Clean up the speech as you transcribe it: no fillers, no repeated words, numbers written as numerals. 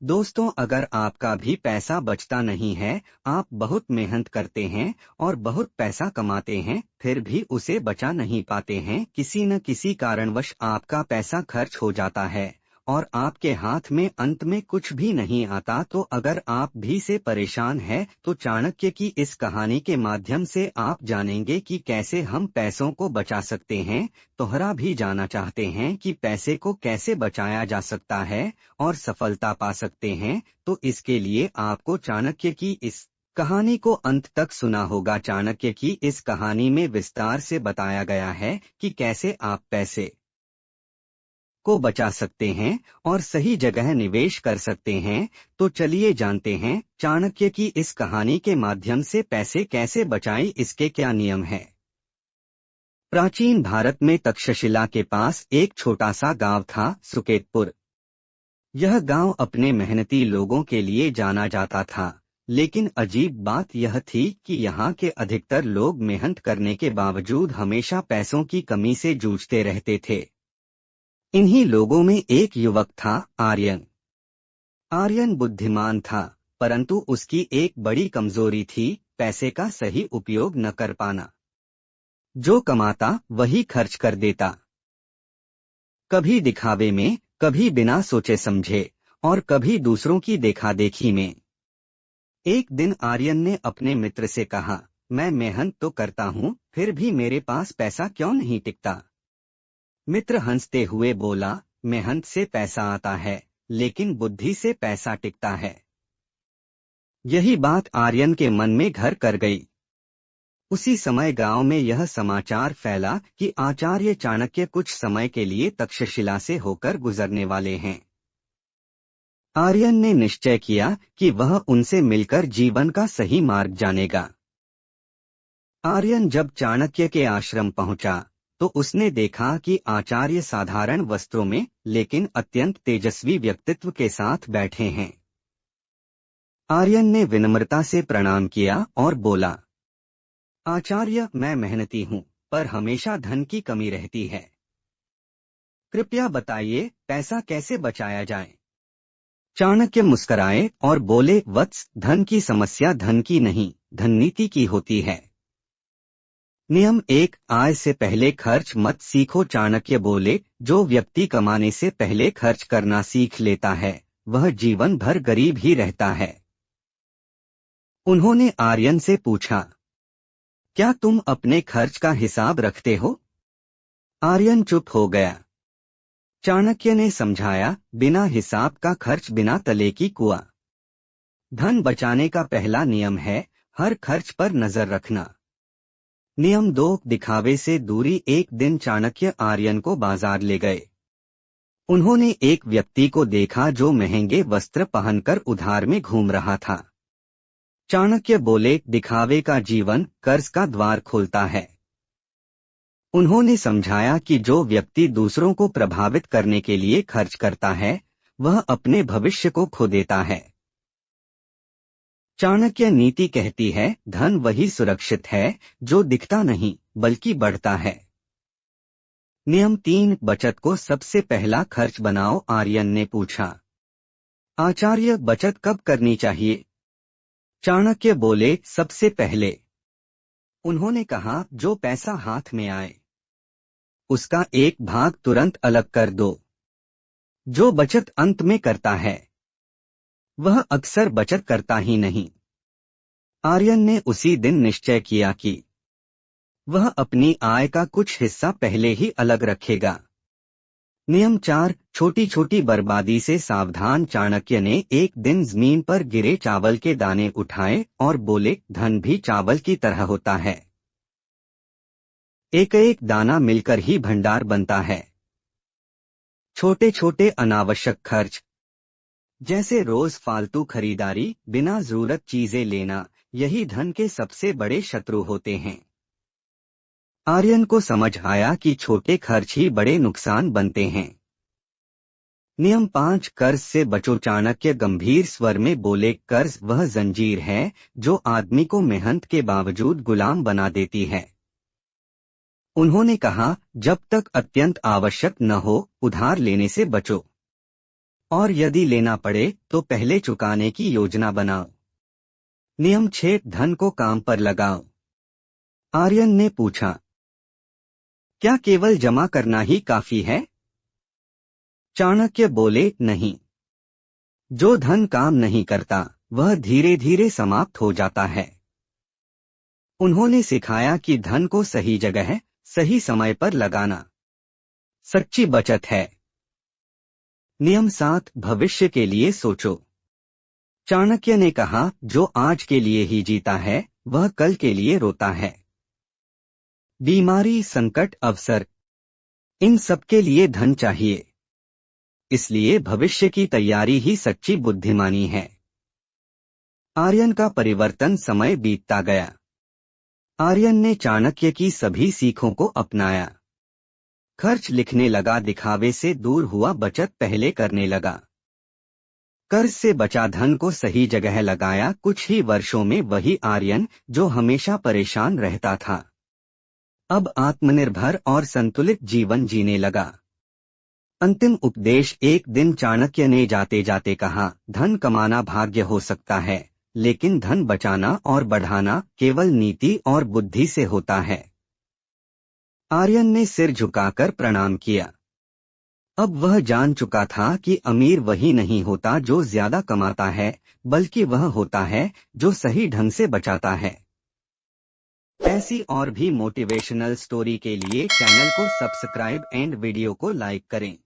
दोस्तों, अगर आपका भी पैसा बचता नहीं है, आप बहुत मेहनत करते हैं और बहुत पैसा कमाते हैं, फिर भी उसे बचा नहीं पाते हैं, किसी न किसी कारणवश आपका पैसा खर्च हो जाता है और आपके हाथ में अंत में कुछ भी नहीं आता, तो अगर आप भी से परेशान है तो चाणक्य की इस कहानी के माध्यम से आप जानेंगे कि कैसे हम पैसों को बचा सकते हैं। तोहरा भी जानना चाहते हैं कि पैसे को कैसे बचाया जा सकता है और सफलता पा सकते हैं, तो इसके लिए आपको चाणक्य की इस कहानी को अंत तक सुना होगा। चाणक्य की इस कहानी में विस्तार से बताया गया है कि कैसे आप पैसे को बचा सकते हैं और सही जगह निवेश कर सकते हैं। तो चलिए जानते हैं चाणक्य की इस कहानी के माध्यम से पैसे कैसे बचाएं, इसके क्या नियम हैं। प्राचीन भारत में तक्षशिला के पास एक छोटा सा गांव था, सुकेतपुर। यह गांव अपने मेहनती लोगों के लिए जाना जाता था, लेकिन अजीब बात यह थी कि यहाँ के अधिकतर लोग मेहनत करने के बावजूद हमेशा पैसों की कमी से जूझते रहते थे। इन्हीं लोगों में एक युवक था, आर्यन। आर्यन बुद्धिमान था, परंतु उसकी एक बड़ी कमजोरी थी, पैसे का सही उपयोग न कर पाना। जो कमाता वही खर्च कर देता, कभी दिखावे में, कभी बिना सोचे समझे और कभी दूसरों की देखा देखी में। एक दिन आर्यन ने अपने मित्र से कहा, मैं मेहनत तो करता हूँ, फिर भी मेरे पास पैसा क्यों नहीं टिकता। मित्र हंसते हुए बोला, मेहनत से पैसा आता है, लेकिन बुद्धि से पैसा टिकता है। यही बात आर्यन के मन में घर कर गई। उसी समय गांव में यह समाचार फैला कि आचार्य चाणक्य कुछ समय के लिए तक्षशिला से होकर गुजरने वाले हैं। आर्यन ने निश्चय किया कि वह उनसे मिलकर जीवन का सही मार्ग जानेगा। आर्यन जब चाणक्य के आश्रम पहुंचा तो उसने देखा कि आचार्य साधारण वस्त्रों में लेकिन अत्यंत तेजस्वी व्यक्तित्व के साथ बैठे हैं। आर्यन ने विनम्रता से प्रणाम किया और बोला, आचार्य, मैं मेहनती हूँ, पर हमेशा धन की कमी रहती है। कृपया बताइए, पैसा कैसे बचाया जाए। चाणक्य मुस्कराए और बोले, वत्स, धन की समस्या धन की नहीं, धन नीति की होती है। नियम 1, आय से पहले खर्च मत सीखो। चाणक्य बोले, जो व्यक्ति कमाने से पहले खर्च करना सीख लेता है, वह जीवन भर गरीब ही रहता है। उन्होंने आर्यन से पूछा, क्या तुम अपने खर्च का हिसाब रखते हो। आर्यन चुप हो गया। चाणक्य ने समझाया, बिना हिसाब का खर्च बिना तले की कुआं। धन बचाने का पहला नियम है, हर खर्च पर नजर रखना। नियम 2, दिखावे से दूरी। एक दिन चाणक्य आर्यन को बाजार ले गए। उन्होंने एक व्यक्ति को देखा जो महंगे वस्त्र पहनकर उधार में घूम रहा था। चाणक्य बोले, दिखावे का जीवन कर्ज का द्वार खोलता है। उन्होंने समझाया कि जो व्यक्ति दूसरों को प्रभावित करने के लिए खर्च करता है, वह अपने भविष्य को खो देता है। चाणक्य नीति कहती है, धन वही सुरक्षित है जो दिखता नहीं बल्कि बढ़ता है। नियम 3, बचत को सबसे पहला खर्च बनाओ। आर्यन ने पूछा, आचार्य, बचत कब करनी चाहिए। चाणक्य बोले, सबसे पहले। उन्होंने कहा, जो पैसा हाथ में आए उसका एक भाग तुरंत अलग कर दो। जो बचत अंत में करता है वह अक्सर बचत करता ही नहीं। आर्यन ने उसी दिन निश्चय किया कि वह अपनी आय का कुछ हिस्सा पहले ही अलग रखेगा। नियम 4, छोटी छोटी बर्बादी से सावधान। चाणक्य ने एक दिन जमीन पर गिरे चावल के दाने उठाए और बोले, धन भी चावल की तरह होता है, एक एक दाना मिलकर ही भंडार बनता है। छोटे छोटे अनावश्यक खर्च, जैसे रोज फालतू खरीदारी, बिना जरूरत चीजें लेना, यही धन के सबसे बड़े शत्रु होते हैं। आर्यन को समझ आया कि छोटे खर्च ही बड़े नुकसान बनते हैं। नियम 5, कर्ज से बचो। चाणक्य गंभीर स्वर में बोले, कर्ज वह जंजीर है जो आदमी को मेहनत के बावजूद गुलाम बना देती है। उन्होंने कहा, जब तक अत्यंत आवश्यक न हो, उधार लेने से बचो और यदि लेना पड़े तो पहले चुकाने की योजना बनाओ। नियम 6, धन को काम पर लगाओ। आर्यन ने पूछा, क्या केवल जमा करना ही काफी है? चाणक्य बोले, नहीं। जो धन काम नहीं करता वह धीरे धीरे समाप्त हो जाता है। उन्होंने सिखाया कि धन को सही जगह सही समय पर लगाना सच्ची बचत है। नियम 7, भविष्य के लिए सोचो। चाणक्य ने कहा, जो आज के लिए ही जीता है वह कल के लिए रोता है। बीमारी, संकट, अवसर, इन सबके लिए धन चाहिए। इसलिए भविष्य की तैयारी ही सच्ची बुद्धिमानी है। आर्यन का परिवर्तन समय बीतता गया। आर्यन ने चाणक्य की सभी सीखों को अपनाया। खर्च लिखने लगा, दिखावे से दूर हुआ, बचत पहले करने लगा। कर्ज से बचा धन को सही जगह लगाया। कुछ ही वर्षों में वही आर्यन जो हमेशा परेशान रहता था अब आत्मनिर्भर और संतुलित जीवन जीने लगा। अंतिम उपदेश। एक दिन चाणक्य ने जाते जाते कहा, धन कमाना भाग्य हो सकता है, लेकिन धन बचाना और बढ़ाना केवल नीति और बुद्धि से होता है। आर्यन ने सिर झुकाकर प्रणाम किया। अब वह जान चुका था कि अमीर वही नहीं होता जो ज्यादा कमाता है, बल्कि वह होता है जो सही ढंग से बचाता है। ऐसी और भी मोटिवेशनल स्टोरी के लिए चैनल को सब्सक्राइब एंड वीडियो को लाइक करें।